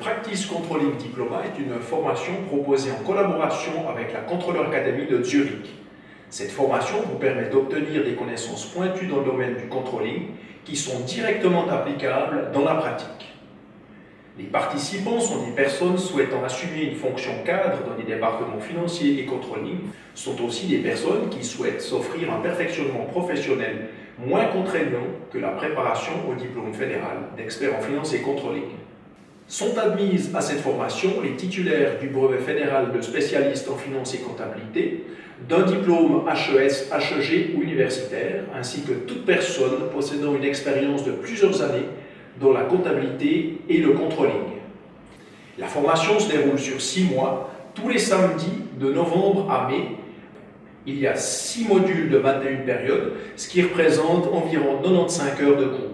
Practice Controlling Diploma est une formation proposée en collaboration avec la Controller Academy de Zurich. Cette formation vous permet d'obtenir des connaissances pointues dans le domaine du controlling qui sont directement applicables dans la pratique. Les participants sont des personnes souhaitant assumer une fonction cadre dans les départements financiers et controlling, sont aussi des personnes qui souhaitent s'offrir un perfectionnement professionnel moins contraignant que la préparation au diplôme fédéral d'expert en finance et controlling. Sont admises à cette formation les titulaires du brevet fédéral de spécialiste en finance et comptabilité, d'un diplôme HES, HEG ou universitaire, ainsi que toute personne possédant une expérience de plusieurs années dans la comptabilité et le controlling. La formation se déroule sur 6 mois, tous les samedis de novembre à mai. Il y a 6 modules de 21 périodes, ce qui représente environ 95 heures de cours.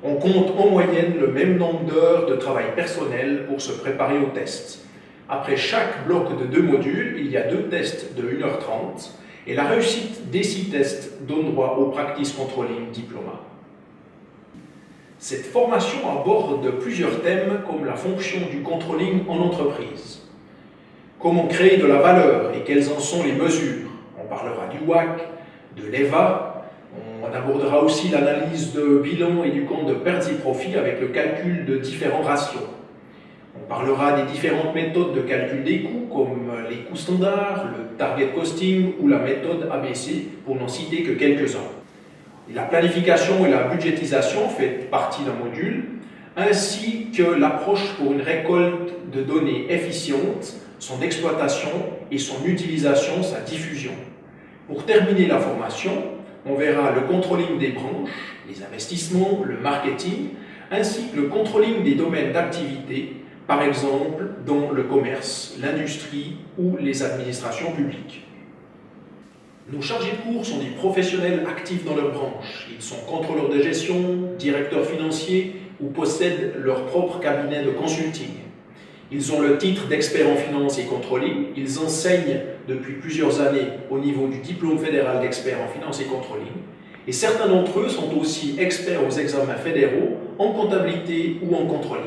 On compte en moyenne le même nombre d'heures de travail personnel pour se préparer aux tests. Après chaque bloc de 2 modules, il y a 2 tests de 1h30 et la réussite des 6 tests donne droit au Practice Controlling Diploma. Cette formation aborde plusieurs thèmes comme la fonction du controlling en entreprise. Comment créer de la valeur et quelles en sont les mesures. On parlera du WACC, de l'EVA. On abordera aussi l'analyse de bilan et du compte de pertes et profits avec le calcul de différents ratios. On parlera des différentes méthodes de calcul des coûts comme les coûts standards, le target costing ou la méthode ABC pour n'en citer que quelques-uns. La planification et la budgétisation fait partie d'un module, ainsi que l'approche pour une récolte de données efficiente, son exploitation et son utilisation, sa diffusion. Pour terminer la formation, on verra le controlling des branches, les investissements, le marketing, ainsi que le controlling des domaines d'activité, par exemple dans le commerce, l'industrie ou les administrations publiques. Nos chargés de cours sont des professionnels actifs dans leur branche. Ils sont contrôleurs de gestion, directeurs financiers ou possèdent leur propre cabinet de consulting. Ils ont le titre d'expert en finance et controlling. Ils enseignent depuis plusieurs années au niveau du diplôme fédéral d'expert en finance et controlling. Et certains d'entre eux sont aussi experts aux examens fédéraux en comptabilité ou en controlling.